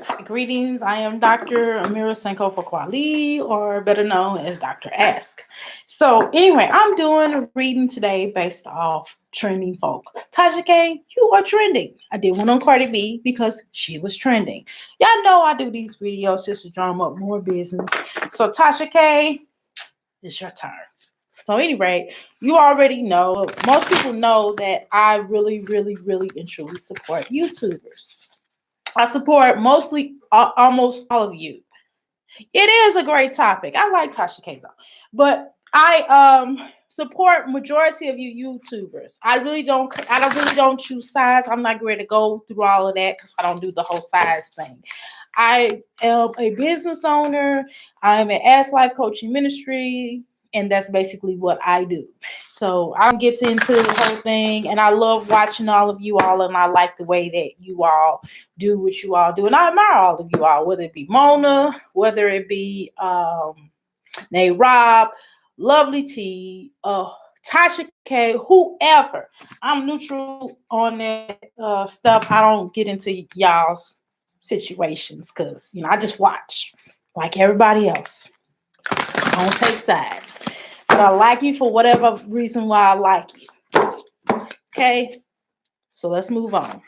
Hi, greetings. I am Dr. Amira Sankofa Kwali, or better known as Dr. Ask. So, anyway, I'm doing a reading today based off trending folk. Tasha K, you are trending. I did one on Cardi B because she was trending. Y'all know I do these videos just to drum up more business. So, Tasha K, it's your turn. So, anyway, you already know, most people know that I really, really, really and truly support YouTubers. I support mostly almost all of you. It is a great topic. I like Tasha K though, but I support majority of you YouTubers. I really don't choose sides. I'm not ready to go through all of that because I don't do the whole sides thing. I am a business owner. I'm an Ask Life Coaching Ministry, and that's basically what I do. So I don't get into the whole thing, and I love watching all of you all, and I like the way that you all do what you all do, and I admire all of you all, whether it be Mona, whether it be Nate Rob, Lovely T, Tasha K, whoever. I'm neutral on that stuff. I don't get into y'all's situations because I just watch like everybody else. I don't take sides. But I like you for whatever reason why I like you. Okay? So let's move on.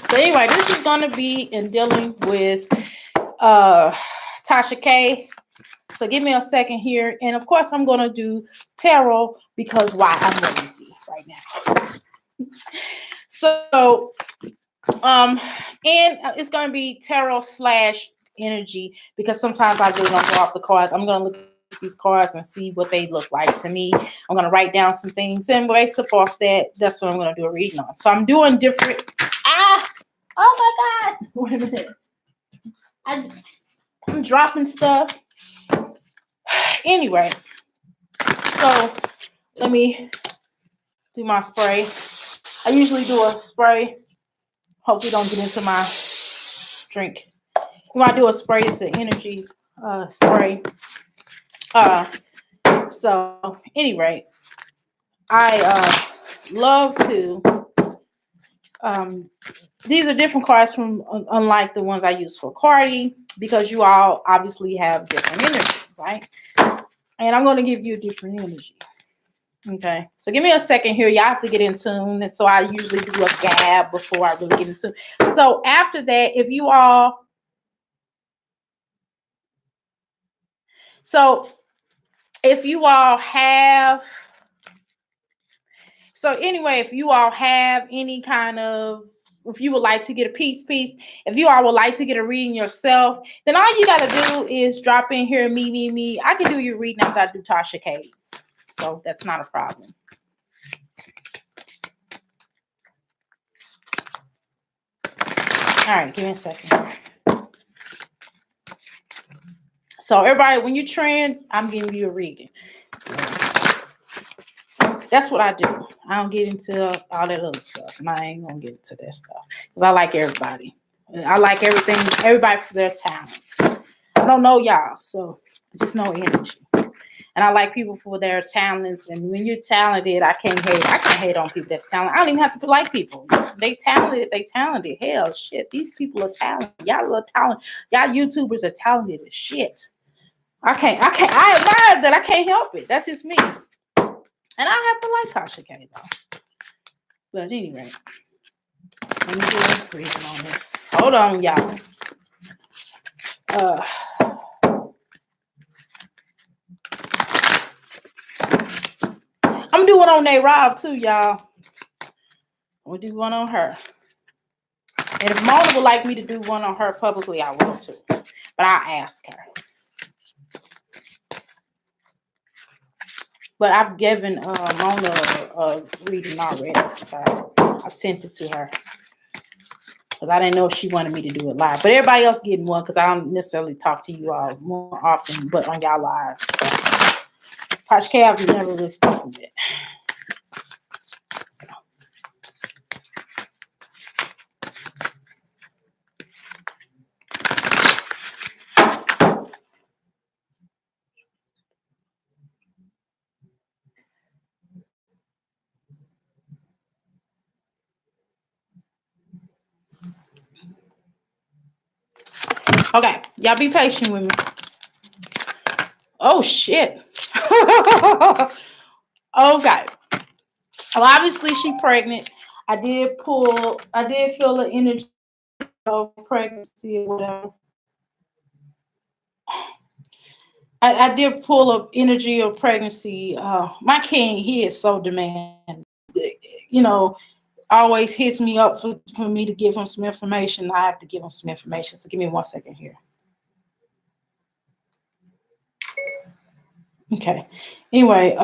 So anyway, this is gonna be in dealing with Tasha K. So give me a second here. And of course I'm gonna do tarot because why I'm lazy right now. So and it's gonna be tarot slash energy because sometimes I really don't go off the cards. I'm gonna look at these cards and see what they look like to me. I'm gonna write down some things, and based off that, that's what I'm gonna do a reading on. So I'm doing different. Oh my God! Wait a minute. I'm dropping stuff. Anyway, so let me do my spray. I usually do a spray. Hope we don't get into my drink. When I do a spray, it's an energy spray. So anyway, I love to. These are different cards from unlike the ones I use for Cardi because you all obviously have different energy, right? And I'm going to give you a different energy. Okay, so give me a second here. Y'all have to get in tune. And so I usually do a gab before I really get into. So after that, if you all, have, so anyway, if you all have any kind of, if you would like to get a piece, if you all would like to get a reading yourself, then all you got to do is drop in here, me. I can do your reading after I do Tasha K's. So that's not a problem. All right, give me a second. So everybody, when you trend, I'm giving you a reading. So that's what I do. I don't get into all that other stuff, and I ain't gonna get into that stuff because I like everybody. I like everybody for their talents. I don't know y'all, so I just know energy. And I like people for their talents. And when you're talented, I can't hate. I can't hate on people that's talented. I don't even have to like people. They talented. Hell, shit. These people are talented. Y'all are talented. Y'all YouTubers are talented as shit. I admire that. I can't help it. That's just me. And I happen to like Tasha K though. But anyway, let me do a reading on this. Hold on, y'all. I'm doing on Nate Rob too, y'all. We'll do one on her. And if Mona would like me to do one on her publicly, I will too. But I'll ask her. But I've given Mona a reading already. So I've sent it to her. Because I didn't know if she wanted me to do it live. But everybody else getting one because I don't necessarily talk to you all more often, but on y'all lives. So Tasha K, I've never really spoken yet. So. Okay, y'all be patient with me. Oh shit. Okay. Well, obviously she pregnant. I did feel the energy of pregnancy or whatever. I did pull up energy of pregnancy. My king, he is so demanding. You know, always hits me up for me to give him some information. I have to give him some information. So give me 1 second here. Okay. Anyway,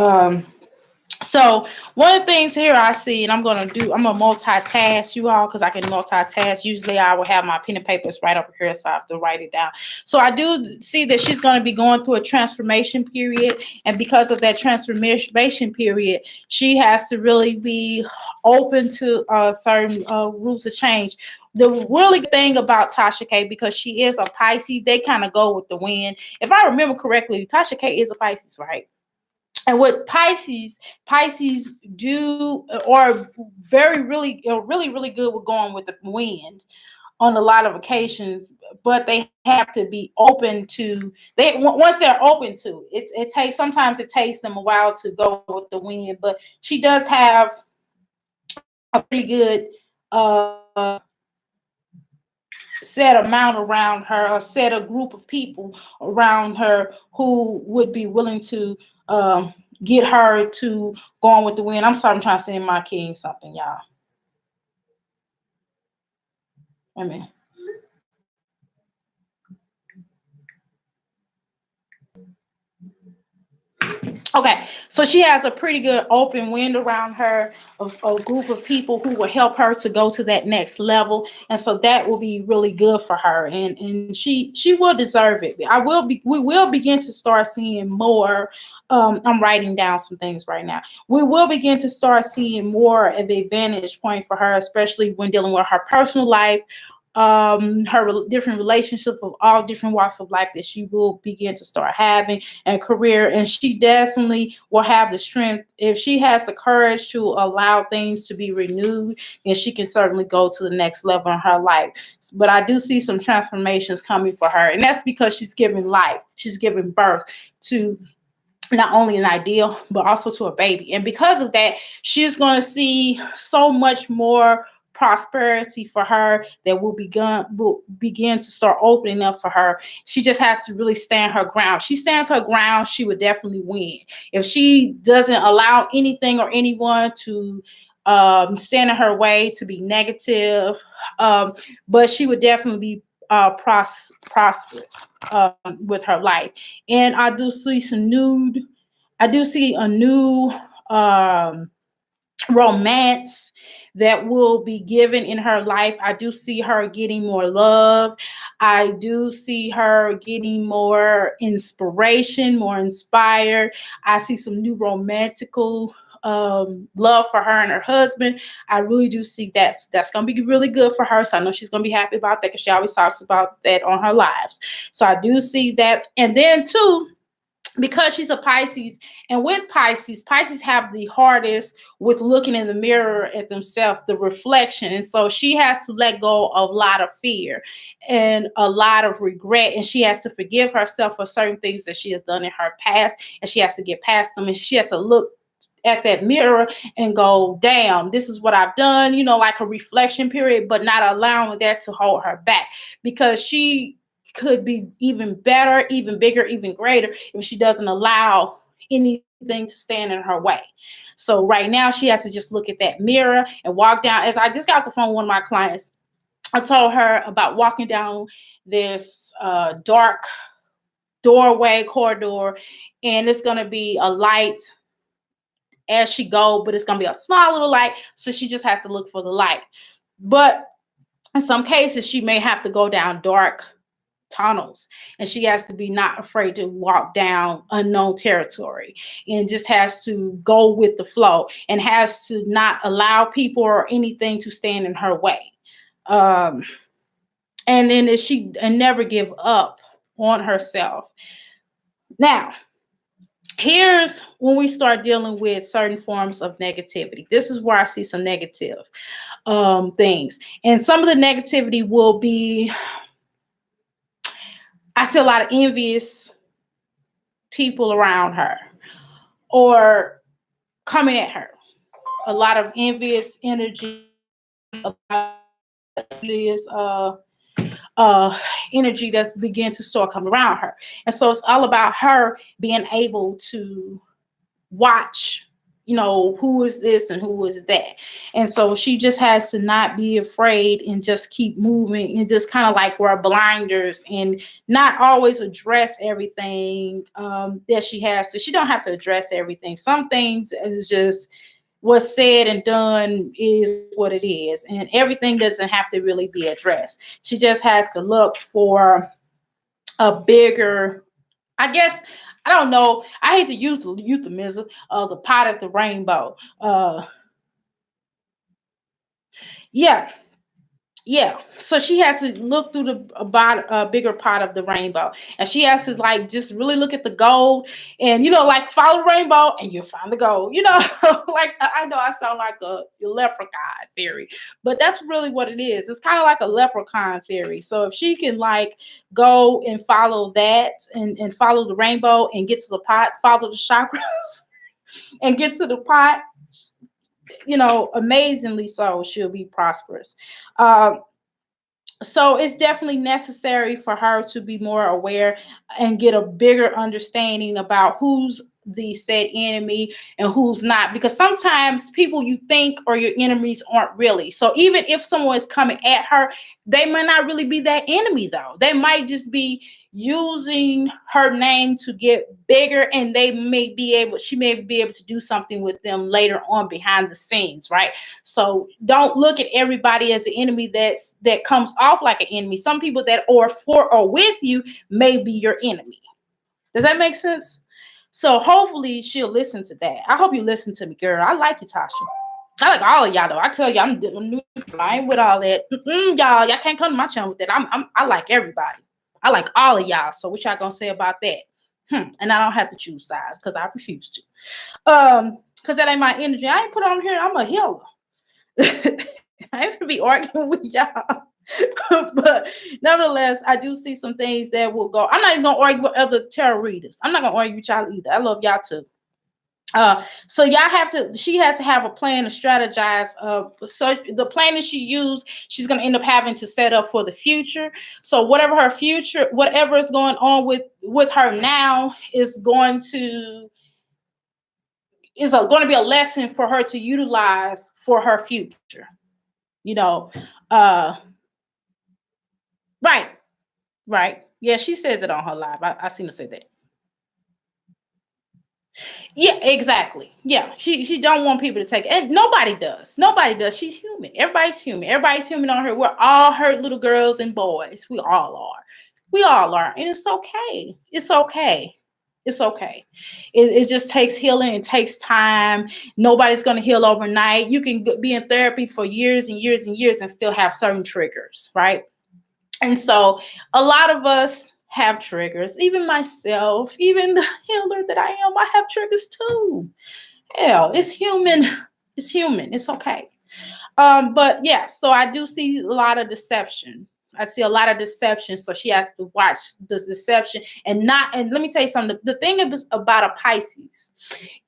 so one of the things here I see, and I'm gonna multitask you all because I can multitask. Usually I will have my pen and papers right up here, so I have to write it down. So I do see that she's gonna be going through a transformation period, and because of that transformation period, she has to really be open to certain rules of change. The really good thing about Tasha K, because she is a Pisces, they kind of go with the wind. If I remember correctly, Tasha K is a Pisces, right? And what Pisces do, or really good with going with the wind on a lot of occasions, but they have to be open to, they once they're open to it, sometimes it takes them a while to go with the wind, but she does have a pretty good set amount around her, a set of group of people around her who would be willing to get her to go on with the wind. I'm sorry, I'm trying to send my king something, y'all. I mean, okay, so she has a pretty good open wind around her of a group of people who will help her to go to that next level, and so that will be really good for her, and she will deserve it. We will begin to start seeing more. I'm writing down some things right now. We will begin to start seeing more of a vantage point for her, especially when dealing with her personal life, her different relationships of all different walks of life that she will begin to start having, and career. And she definitely will have the strength, if she has the courage to allow things to be renewed, and she can certainly go to the next level in her life. But I do see some transformations coming for her, and that's because she's giving life, she's giving birth to not only an ideal, but also to a baby. And because of that, she's going to see so much more prosperity for her that will begin to start opening up for her. She just has to really stand her ground. She stands her ground, she would definitely win. If she doesn't allow anything or anyone to stand in her way, to be negative, but she would definitely be prosperous with her life. And I do see a new romance that will be given in her life. I do see her getting more love. I do see her getting more inspiration, more inspired. I see some new romantical love for her and her husband. I really do see that's going to be really good for her. So I know she's going to be happy about that, because she always talks about that on her lives. So I do see that. And then too, because she's a Pisces, and with Pisces have the hardest with looking in the mirror at themselves, the reflection. And so she has to let go of a lot of fear and a lot of regret. And she has to forgive herself for certain things that she has done in her past. And she has to get past them. And she has to look at that mirror and go, damn, this is what I've done, like a reflection period, but not allowing that to hold her back, because she could be even better, even bigger, even greater if she doesn't allow anything to stand in her way. So right now she has to just look at that mirror and walk down. As I just got off the phone with one of my clients, I told her about walking down this dark doorway corridor, and it's going to be a light as she go, but it's going to be a small little light. So she just has to look for the light. But in some cases, she may have to go down dark tunnels, and she has to be not afraid to walk down unknown territory, and just has to go with the flow, and has to not allow people or anything to stand in her way. And then and never give up on herself. Now, here's when we start dealing with certain forms of negativity. This is where I see some negative things. And some of the negativity will be I see a lot of envious people around her or coming at her. A lot of envious energy, a lot of envious energy that's begin to start coming around her. And so it's all about her being able to watch, who is this and who is that. And so she just has to not be afraid and just keep moving and just kind of like wear blinders and not always address everything that she has to. She don't have to address everything. Some things is just what's said and done is what it is. And everything doesn't have to really be addressed. She just has to look for a bigger, I guess, I don't know. I hate to use the euphemism of the pot of the rainbow. Yeah, yeah. So she has to look through the bigger pot of the rainbow, and she has to like just really look at the gold, and like follow the rainbow, and you'll find the gold. Like I know I sound like a leprechaun theory, but that's really what it is. It's kind of like a leprechaun theory. So if she can like go and follow that, and follow the rainbow, and get to the pot, follow the chakras, and get to the pot, amazingly so, she'll be prosperous. Um, so it's definitely necessary for her to be more aware and get a bigger understanding about who's the said enemy and who's not, because sometimes people you think are your enemies aren't really. So even if someone is coming at her, they might not really be that enemy though. They might just be using her name to get bigger, and she may be able to do something with them later on behind the scenes, right? So don't look at everybody as an enemy that comes off like an enemy. Some people that are for or with you may be your enemy. Does that make sense? So hopefully she'll listen to that. I hope you listen to me, girl. I like you, Tasha. I like all of y'all though. I tell you, I'm new. I ain't with all that. Y'all can't come to my channel with that. I like everybody. I like all of y'all. So what y'all gonna say about that? And I don't have to choose sides because I refuse to. Because that ain't my energy. I ain't put on here. I'm a healer. I ain't gonna be arguing with y'all. But nevertheless, I do see some things that will go. I'm not even gonna argue with other tarot readers. I'm not gonna argue with y'all either. I love y'all too. So she has to have a plan to strategize. So the plan that she used, she's going to end up having to set up for the future. So whatever is going on with her now is going to be a lesson for her to utilize for her future. Uh, right. Yeah, she says it on her live. I seen her say that. Yeah, exactly. Yeah, she don't want people to take it. And nobody does. Nobody does. She's human. Everybody's human. Everybody's human on her. We're all hurt little girls and boys. We all are. We all are. And it's okay. It's okay. It's okay. It just takes healing. It takes time. Nobody's going to heal overnight. You can be in therapy for years and years and years and still have certain triggers, right? And so a lot of us have triggers, even myself, even the healer that I am, I have triggers too. Hell, it's human. It's human. It's okay. But yeah, so I do see a lot of deception. I see a lot of deception. So she has to watch this deception and let me tell you something. The thing about a Pisces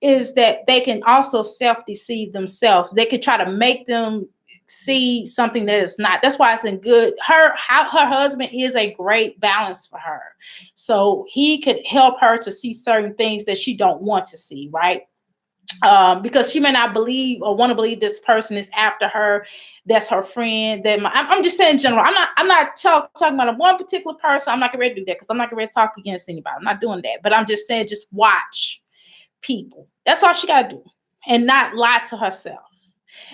is that they can also self-deceive themselves. They could try to make them see something that is not. That's why it's in good. Her husband is a great balance for her. So he could help her to see certain things that she don't want to see, right? Because she may not believe or want to believe this person is after her. That's her friend. I'm just saying in general. I'm not talking about one particular person. I'm not going to do that because I'm not going to talk against anybody. I'm not doing that. But I'm just saying, just watch people. That's all she got to do, and not lie to herself.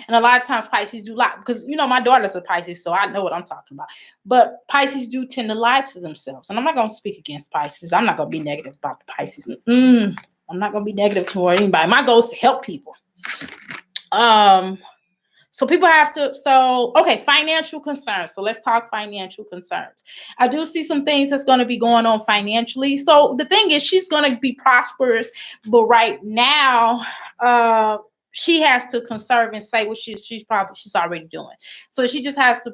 And a lot of times Pisces do lie because, my daughter's a Pisces, so I know what I'm talking about. But Pisces do tend to lie to themselves. And I'm not going to speak against Pisces. I'm not going to be negative about the Pisces. I'm not going to be negative toward anybody. My goal is to help people. So people have to, financial concerns. So let's talk financial concerns. I do see some things that's going to be going on financially. So the thing is, she's going to be prosperous, but right now, she has to conserve and say what she's already doing. So she just has to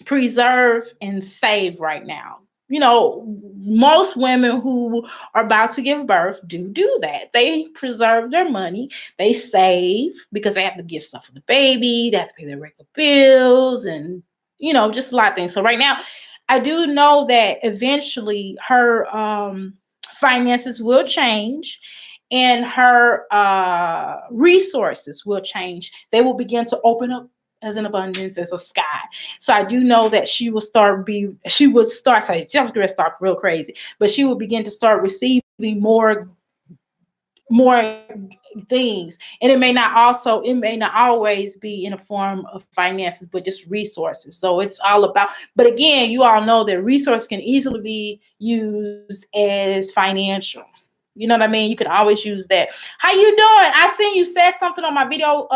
preserve and save right now. You know, most women who are about to give birth do that. They preserve their money. They save because they have to get stuff for the baby. They have to pay their regular bills and, you know, just a lot of things. So right now, I do know that eventually her finances will change and her resources will change. They will begin to open up as an abundance as a sky. So I do know that she would start, sorry, she was going to start real crazy, but she will begin to start receiving more things. And it may not always be in a form of finances, but just resources. So it's all about, but again, you all know that resource can easily be used as financial. You know what I mean? You can always use that. How you doing? I seen you said something on my video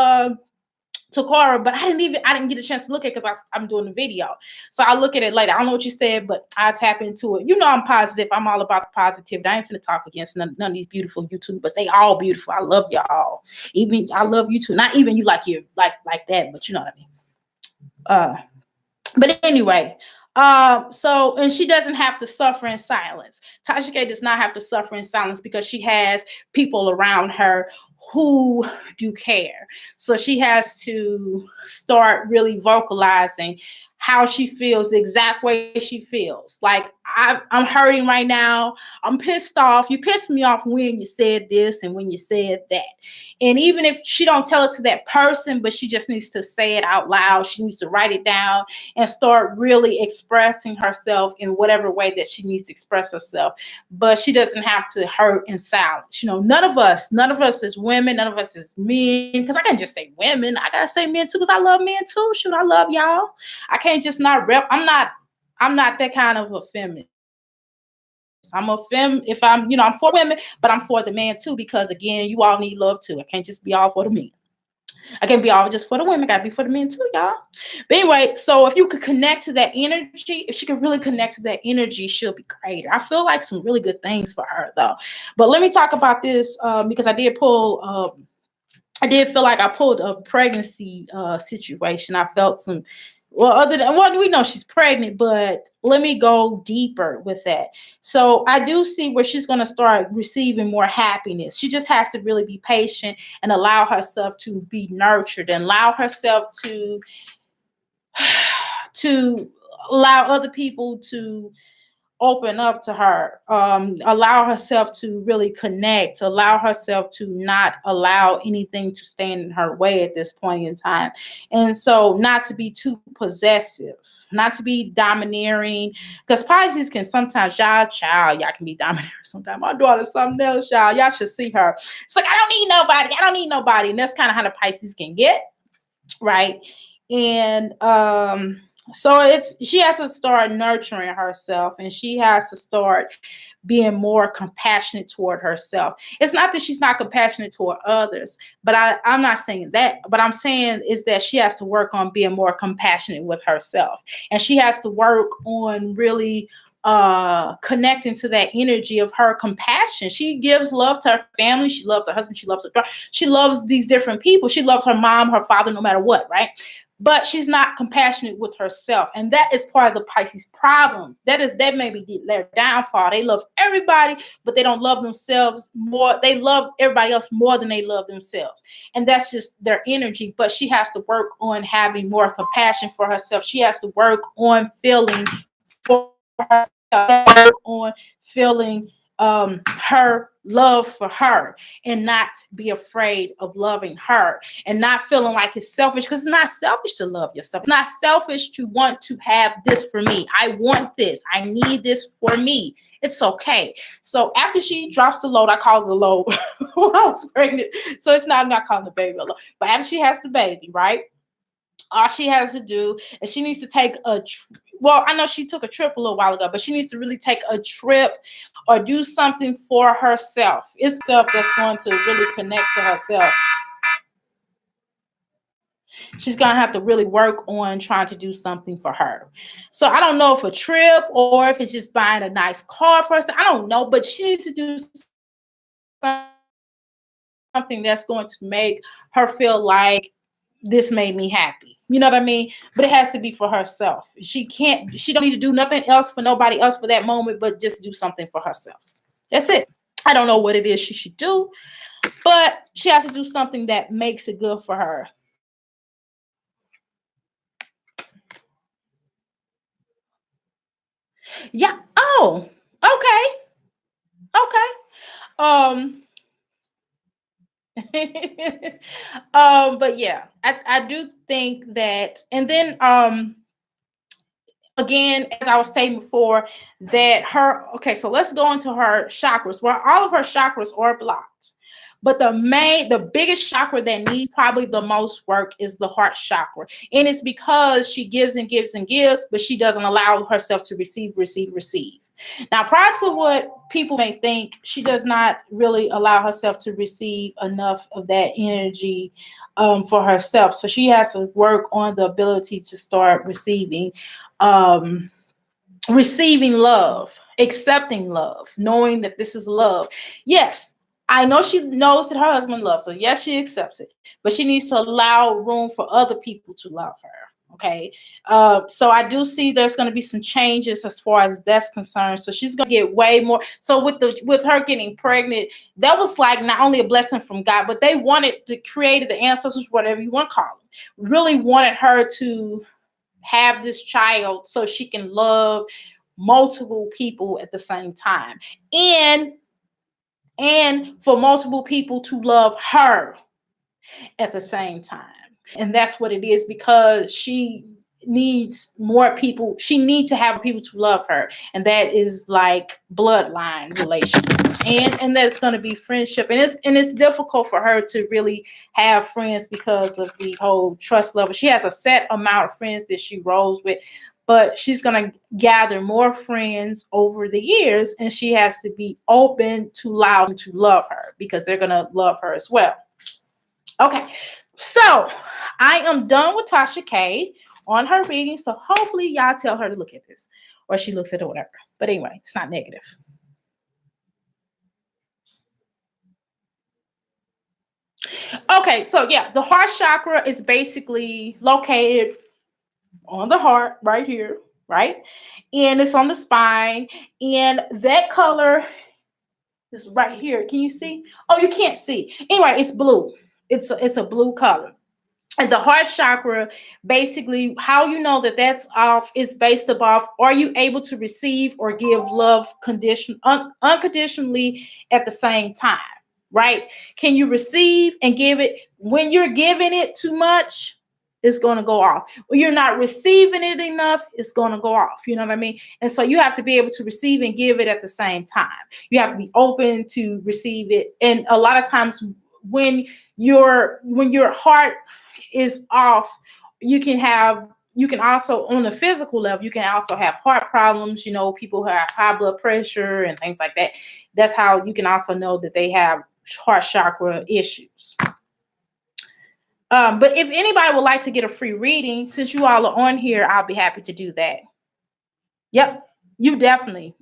to Cora, but I didn't get a chance to look at it because I'm doing the video. So I'll look at it later. I don't know what you said, but I'll tap into it. You know I'm positive. I'm all about the positivity. I ain't finna talk against none of these beautiful YouTubers. They all beautiful. I love y'all. Even I love you too. Not even you like like that, but you know what I mean. But anyway, so and she doesn't have to suffer in silence. Tasha K does not have to suffer in silence because she has people around her who do care. So she has to start really vocalizing how she feels, the exact way she feels. Like I'm hurting right now. I'm pissed off. You pissed me off when you said this and when you said that. And even if she don't tell it to that person, but she just needs to say it out loud. She needs to write it down and start really expressing herself in whatever way that she needs to express herself. But she doesn't have to hurt in silence. You know, none of us as women, none of us as men, because I can't just say women. I gotta say men too, because I love men too. Shoot, I love y'all. I can't just not rep. I'm not that kind of a feminist. I'm a if I'm, you know, I'm for women, but I'm for the man too, because again, you all need love too. I can't just be all for the men. I can't be all just for the women. I gotta be for the men too, y'all. But anyway, so if you could connect to that energy, if she could really connect to that energy, she'll be greater. I feel like some really good things for her though. But let me talk about this because I did feel like I pulled a pregnancy situation. I felt some, well, other than, well, we know she's pregnant, but let me go deeper with that. So I do see where she's going to start receiving more happiness. She just has to really be patient and allow herself to be nurtured and allow herself to allow other people to open up to her, allow herself to really connect, allow herself to not allow anything to stand in her way at this point in time. And so not to be too possessive, not to be domineering, because Pisces can sometimes, y'all can be domineering sometimes. My daughter's something else, y'all should see her. It's like, I don't need nobody. And that's kind of how the Pisces can get, right? And so she has to start nurturing herself, and she has to start being more compassionate toward herself. It's not that she's not compassionate toward others, but I'm not saying that. But I'm saying is that she has to work on being more compassionate with herself, and she has to work on really connecting to that energy of her compassion. She gives love to her family. She loves her husband. She loves her daughter. She loves these different people. She loves her mom, her father, no matter what, right? But she's not compassionate with herself. And that is part of the Pisces problem. That may be their downfall. They love everybody, but they don't love themselves more. They love everybody else more than they love themselves. And that's just their energy. But she has to work on having more compassion for herself. She has to work on feeling for herself, work on feeling her love for her, and not be afraid of loving her, and not feeling like it's selfish, because it's not selfish to love yourself. It's not selfish to want to have this for me. I want this. I need this for me. It's okay. So after she drops the load, I call it the load when I was pregnant. So it's not, I'm not calling the baby a load. But after she has the baby, right? All she has to do is she needs to take well, I know she took a trip a little while ago, but she needs to really take a trip or do something for herself. It's self that's going to really connect to herself. She's going to have to really work on trying to do something for her. So I don't know if a trip or if it's just buying a nice car for herself. I don't know, but she needs to do something that's going to make her feel like this made me happy. You know what I mean? But it has to be for herself. She don't need to do nothing else for nobody else for that moment, but just do something for herself. That's it. I don't know what it is she should do, but she has to do something that makes it good for her. Yeah. Oh, okay. Okay. But yeah, I do think that, and then again, as I was saying before, that her, okay, so let's go into her chakras. Well, all of her chakras are blocked. But the biggest chakra that needs probably the most work is the heart chakra. And it's because she gives and gives and gives, but she doesn't allow herself to receive, receive, receive. Now, prior to what people may think, she does not really allow herself to receive enough of that energy for herself. So she has to work on the ability to start um, receiving love, accepting love, knowing that this is love. Yes, I know she knows that her husband loves her. Yes, she accepts it, but she needs to allow room for other people to love her. Okay, so I do see there's going to be some changes as far as that's concerned. So she's going to get way more. So with her getting pregnant, that was like not only a blessing from God, but they wanted to create the ancestors, whatever you want to call them, really wanted her to have this child so she can love multiple people at the same time, and for multiple people to love her at the same time. And that's what it is, because she needs more people. She needs to have people to love her, and that is like bloodline relations, and that's going to be friendship, and it's difficult for her to really have friends because of the whole trust level. She has a set amount of friends that she rolls with, but she's going to gather more friends over the years, and she has to be open to allow them to love her, because they're going to love her as well. Okay, so I am done with Tasha K on her reading. So hopefully y'all tell her to look at this, or she looks at it or whatever. But anyway, it's not negative. Okay, so yeah, the heart chakra is basically located on the heart right here, right? And it's on the spine. And that color is right here. Can you see? Oh, you can't see. Anyway, it's blue. It's a blue color. And the heart chakra, basically, how you know that that's off is based above, are you able to receive or give love unconditionally at the same time, right? Can you receive and give it? When you're giving it too much, it's going to go off. When you're not receiving it enough, it's going to go off. You know what I mean? And so you have to be able to receive and give it at the same time. You have to be open to receive it. And a lot of times when your heart is off, you can also, on the physical level, you can also have heart problems. People who have high blood pressure and things like that. That's how you can also know that they have heart chakra issues. But if anybody would like to get a free reading, since you all are on here, I'll be happy to do that. Yep, you definitely.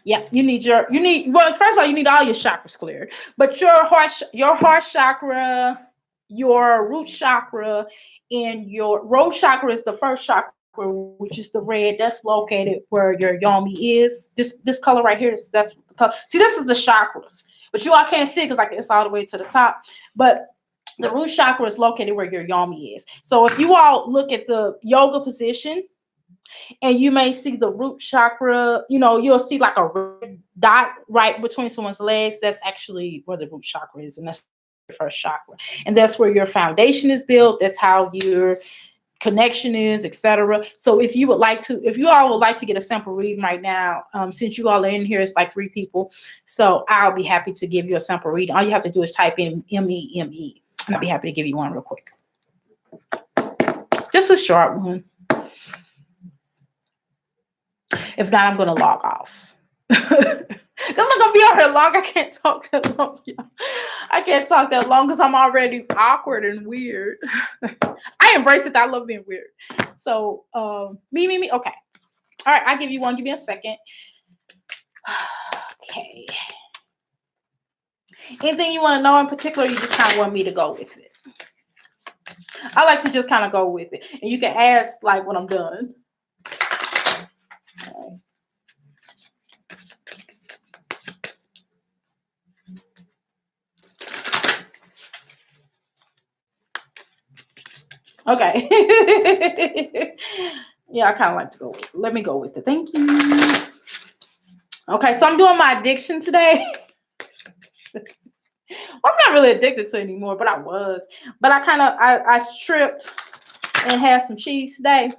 Yeah, well, first of all, you need all your chakras cleared, but your heart chakra, your root chakra, and your root chakra is the first chakra, which is the red. That's located where your yomi is. This color right here, that's the color. See, this is the chakras, but you all can't see it because it's all the way to the top. But the root chakra is located where your yomi is. So if you all look at the yoga position, and you may see the root chakra, you'll see like a red dot right between someone's legs. That's actually where the root chakra is, and that's the first chakra. And that's where your foundation is built. That's how your connection is, etc. So if you all would like to get a sample reading right now, since you all are in here, it's like 3 people. So I'll be happy to give you a sample reading. All you have to do is type in MEME, and I'll be happy to give you one real quick. Just a short one. If not, I'm going to log off. Because I'm not going to be on here long. I can't talk that long. I can't talk that long because I'm already awkward and weird. I embrace it. I love being weird. So, me. Okay. All right. I'll give you one. Give me a second. Okay. Anything you want to know in particular, you just kind of want me to go with it? I like to just kind of go with it. And you can ask like when I'm done. Okay. Yeah, I kind of like to go with it. Let me go with it. Thank you. Okay, so I'm doing my addiction today. I'm not really addicted to it anymore, but I was. But I tripped and had some cheese today.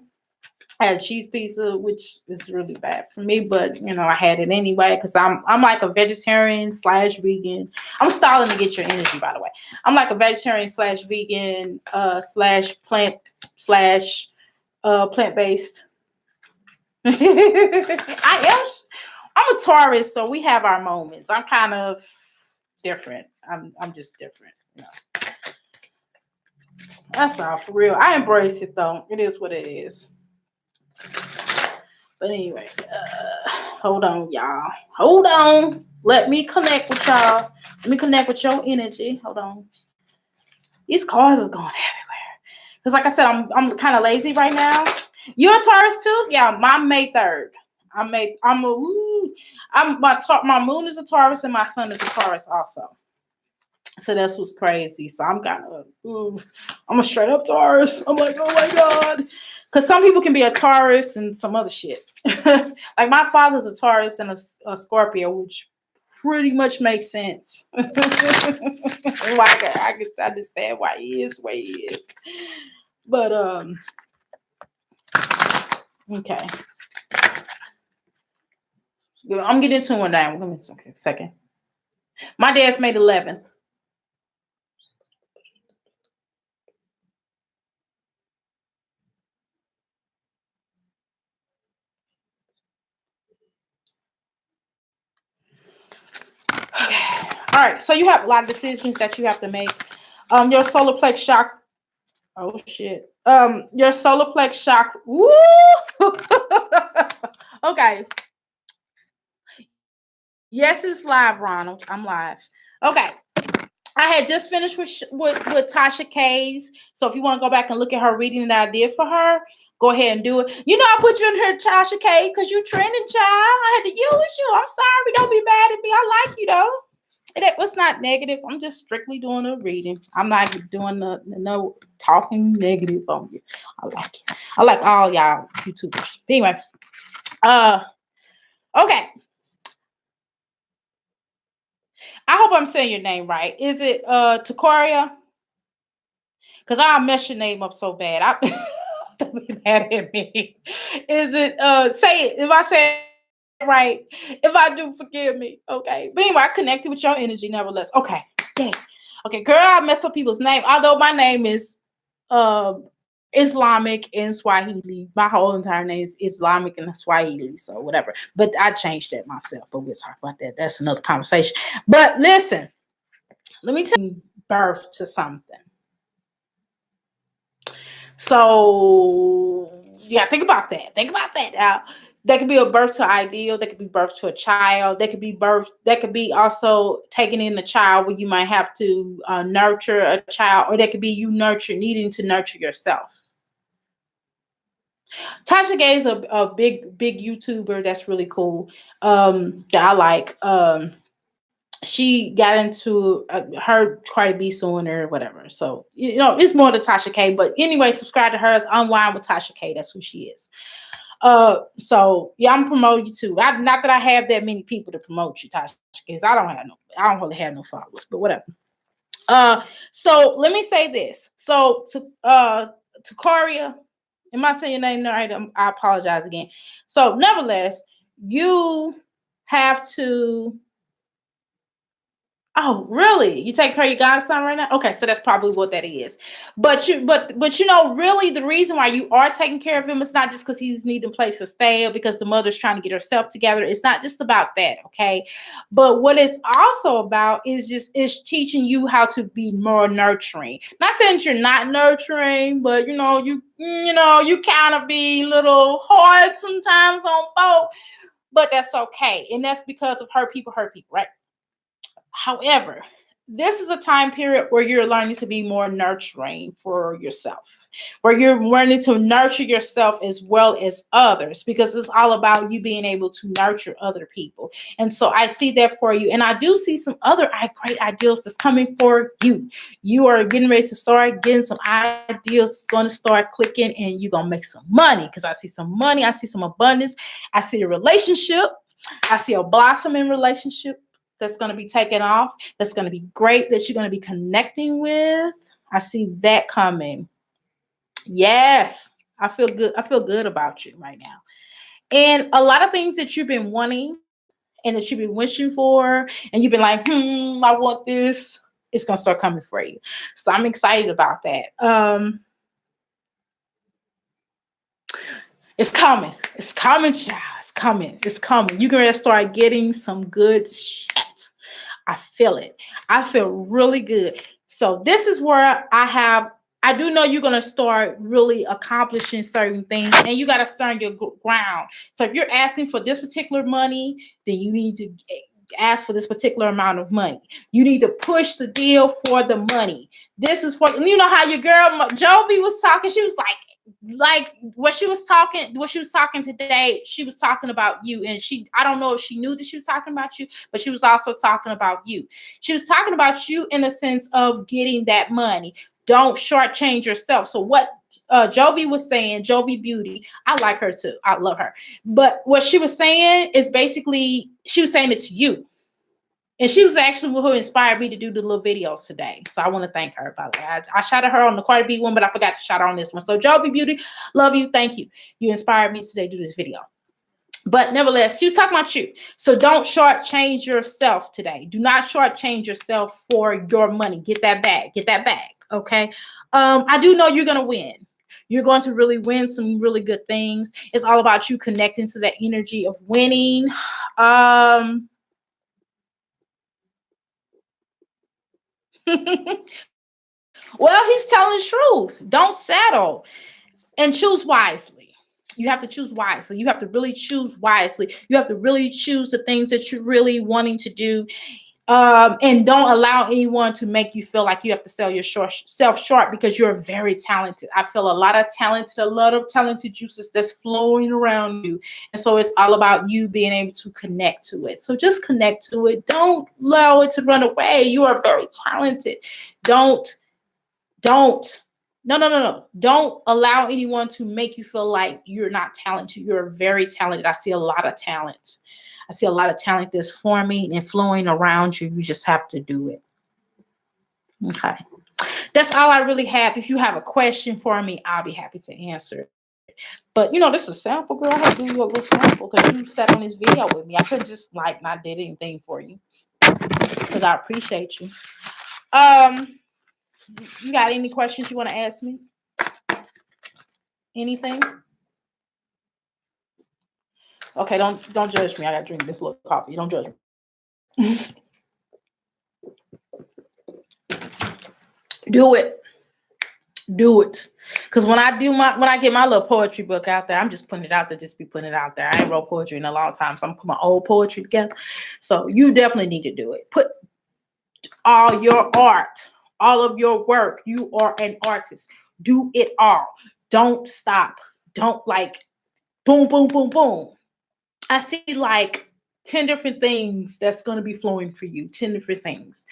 I had a cheese pizza, which is really bad for me, but I had it anyway because I'm like a vegetarian / vegan. I'm stalling to get your energy, by the way. I'm like a vegetarian / vegan / plant / plant based. I'm a Taurus, so we have our moments. I'm kind of different. I'm just different. That's all for real. I embrace it though. It is what it is. But anyway, hold on, y'all. Hold on. Let me connect with y'all. Let me connect with your energy. Hold on. These cars is going everywhere. Because like I said, I'm kind of lazy right now. You're a Taurus too? Yeah, my May 3rd. My moon is a Taurus and my sun is a Taurus also. So that's what's crazy. So I'm a straight up Taurus. I'm like, oh my God. Because some people can be a Taurus and some other shit. Like my father's a Taurus and a Scorpio, which pretty much makes sense. I can understand why he is the way he is. But okay. I'm getting into one now. Give me a second. My dad's May 11th. Okay. All right. So you have a lot of decisions that you have to make. Your solar plex chakra. Oh shit. Your solar plex chakra. Woo! Okay. Yes, it's live, Ronald. I'm live. Okay. I had just finished with Tasha K's. So if you want to go back and look at her reading that I did for her, go ahead and do it. I put you in here, Tasha K, because you trending, child. I had to use you. I'm sorry. Don't be mad at me. I like you, though. It was not negative. I'm just strictly doing a reading. I'm not doing no talking negative on you. I like it. I like all y'all YouTubers. Anyway, okay. I hope I'm saying your name right. Is it Takoria? Because I'll mess your name up so bad. Don't be mad at me. Is it say it if I say it right? If I do, forgive me. Okay. But anyway, I connected with your energy nevertheless. Okay. Yay. Okay, girl, I mess up people's name. Although my name is Islamic and Swahili. My whole entire name is Islamic and Swahili. So whatever. But I changed that myself. But we'll talk about that. That's another conversation. But listen, let me tell you birth to something. So yeah, think about that. Think about that. That could be a birth to ideal. That could be birth to a child. That could be birth. That could be also taking in a child where you might have to nurture a child, or that could be you needing to nurture yourself. Tasha Gay is a big YouTuber that's really cool. That I like. She got into her Cardi B suing her or whatever. So, it's more than Tasha K. But anyway, subscribe to her. It's Unwind with Tasha K. That's who she is. So yeah, I'm promoting you too. Not that I have that many people to promote you, Tasha, because I don't really have no followers, but whatever. So let me say this. So to Coria, am I saying your name right? I apologize again. So nevertheless, you have to. Oh, really? You take care of your godson right now? Okay, so that's probably what that is. But really the reason why you are taking care of him is not just because he's needing a place to stay or because the mother's trying to get herself together. It's not just about that, okay? But what it's also about is teaching you how to be more nurturing. Not saying you're not nurturing, but you kind of be a little hard sometimes on folk, but that's okay. And that's because of hurt people, right? However, this is a time period where you're learning to be more nurturing for yourself, where you're learning to nurture yourself as well as others, because it's all about you being able to nurture other people. And so I see that for you. And I do see some other great ideas that's coming for you. You are getting ready to start getting some ideas, it's going to start clicking, and you're going to make some money, because I see some money, I see some abundance, I see a relationship, I see a blossoming relationship that's going to be taken off, that's going to be great, that you're going to be connecting with. I see that coming. Yes, I feel good. I feel good about you right now. And a lot of things that you've been wanting and that you've been wishing for, and you've been like, I want this, it's going to start coming for you. So I'm excited about that. It's coming. It's coming, child. It's coming. It's coming. You're going to start getting some good shit. I feel it. I feel really good. So this is where I do know you're going to start really accomplishing certain things, and you got to stand your ground. So if you're asking for this particular money, then you need to ask for this particular amount of money. You need to push the deal for the money. This is for, you know how your girl Jovi was talking. She was like what she was talking today, she was talking about you. And I don't know if she knew that she was talking about you, but she was also talking about you. She was talking about you in the sense of getting that money. Don't shortchange yourself. So what Jovi was saying, Jovi Beauty, I like her too. I love her. But what she was saying is basically, she was saying it's you. And she was actually who inspired me to do the little videos today. So I want to thank her, by the way. I shouted her on the Cardi B one, but I forgot to shout her on this one. So Joby Beauty, love you. Thank you. You inspired me today to do this video. But nevertheless, she was talking about you. So don't shortchange yourself today. Do not shortchange yourself for your money. Get that bag. Get that bag. Okay. I do know you're going to win. You're going to really win some really good things. It's all about you connecting to that energy of winning. Well, he's telling the truth. Don't settle, and choose wisely. You have to choose wisely. You have to really choose wisely. You have to really choose the things that you're really wanting to do. And don't allow anyone to make you feel like you have to sell yourself short, because you're very talented. I feel a lot of talented juices that's flowing around you. And so it's all about you being able to connect to it. So just connect to it. Don't allow it to run away. You are very talented. Don't don't no. Don't allow anyone to make you feel like you're not talented. You're very talented. I see a lot of talent. I see a lot of talent that's forming and flowing around you. You just have to do it. Okay. That's all I really have. If you have a question for me, I'll be happy to answer it. But this is a sample, girl. I had to do you a little sample because you sat on this video with me. I couldn't just not did anything for you, because I appreciate you. You got any questions you want to ask me? Anything? Okay, don't judge me. I gotta drink this little coffee. Don't judge me. Do it. Do it. Because when I get my little poetry book out there, I'm just putting it out there, just be putting it out there. I ain't wrote poetry in a long time, so I'm putting my old poetry together. So you definitely need to do it. Put all your art, all of your work. You are an artist. Do it all. Don't stop. Don't boom, boom, boom, boom. I see 10 different things that's going to be flowing for you, 10 different things.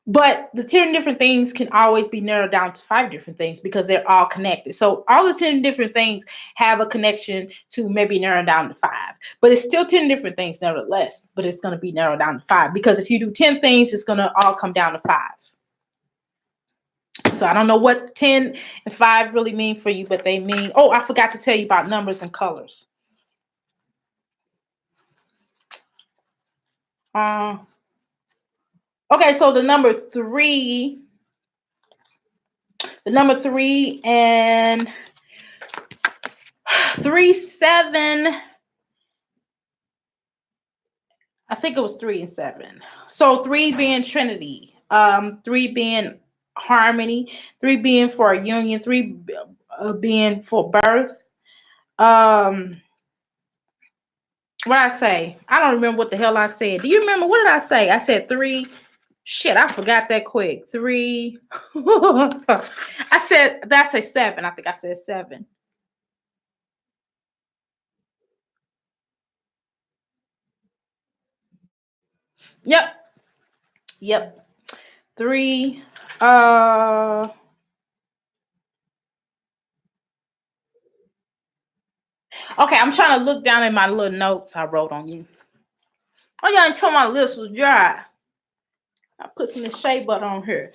But the 10 different things can always be narrowed down to 5 different things, because they're all connected. So all the 10 different things have a connection to maybe narrow down to 5. But it's still 10 different things nevertheless. But it's going to be narrowed down to 5. Because if you do 10 things, it's going to all come down to 5. So I don't know what 10 and 5 really mean for you, but they mean, oh, I forgot to tell you about numbers and colors. Okay, so the number 3 and 3, 7. I think it was 3 and 7. So 3 being Trinity, 3 being harmony, 3 being for a union, 3 being for birth. What I say? I don't remember what the hell I said. Do you remember? What did I say? I said 3. Shit, I forgot that quick. 3. I said, that's a 7. I think I said 7. Yep. Yep. 3. Okay, I'm trying to look down at my little notes I wrote on you. Oh, y'all ain't told my list was dry. I put some shea butter on here.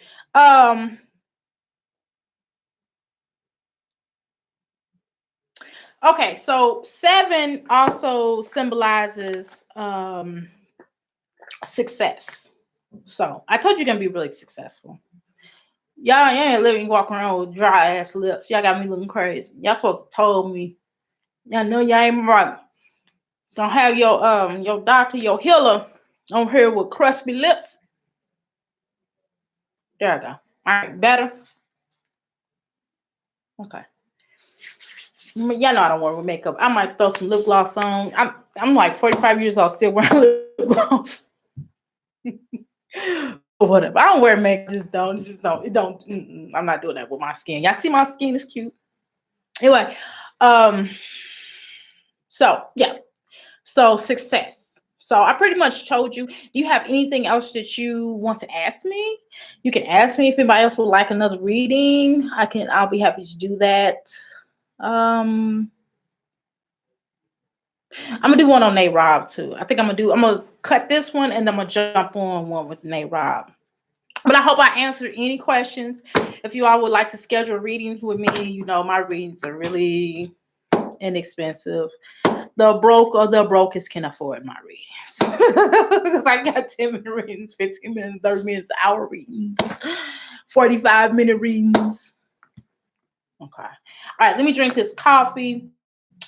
Okay, so 7 also symbolizes success. So I told you you're gonna be really successful. Y'all ain't living walking around with dry ass lips. Y'all got me looking crazy. Y'all supposed to told me. Y'all know y'all ain't right. Don't have your doctor, your healer on here with crusty lips. There I go. All right, better. Okay. Y'all know I don't wear with makeup. I might throw some lip gloss on. I'm like 45 years old, still wearing lip gloss. Whatever. I don't wear makeup. Just don't. I'm not doing that with my skin. Y'all see my skin is cute. Anyway, so yeah. So success. So I pretty much told you. Do you have anything else that you want to ask me? You can ask me if anybody else would like another reading. I'll be happy to do that. I'm gonna do one on Nate Robb too. I think I'm gonna cut this one and I'm gonna jump on one with Nate Robb. But I hope I answered any questions. If you all would like to schedule readings with me, you know my readings are really inexpensive. The broke or the brokest can afford my readings. Because I got 10-minute readings, 15 minutes, 30 minutes, hour readings, 45-minute readings. Okay. All right, let me drink this coffee.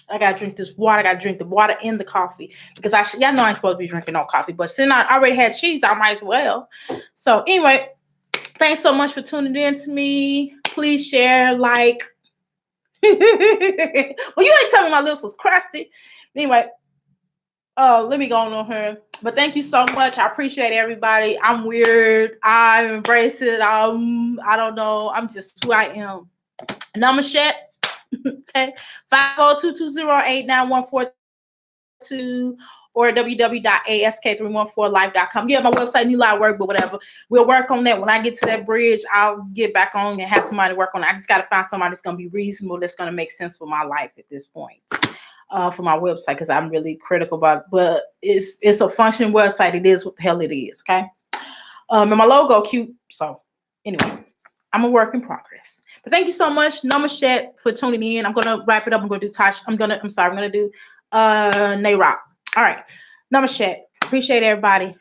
I gotta drink this water. I gotta drink the water in the coffee because y'all know I ain't supposed to be drinking no coffee, but since I already had cheese, I might as well. So anyway, thanks so much for tuning in to me. Please share, like. Well, you ain't telling me my lips was crusty. Anyway, let me go on here. But thank you so much. I appreciate everybody. I'm weird. I embrace it. I don't know. I'm just who I am. Namaste. Okay. 502-208-9142 or www.ask314live.com. Yeah, my website need a lot of work, but whatever. We'll work on that. When I get to that bridge, I'll get back on and have somebody work on it. I just got to find somebody that's going to be reasonable, that's going to make sense for my life at this point. For my website, because I'm really critical about it. But it's a functioning website. It is what the hell it is. Okay. And my logo cute. So anyway, I'm a work in progress. But thank you so much, Namaste, for tuning in. I'm gonna wrap it up. I'm gonna do Tasha. I'm gonna do Nate Robb. All right. Namaste. Appreciate everybody.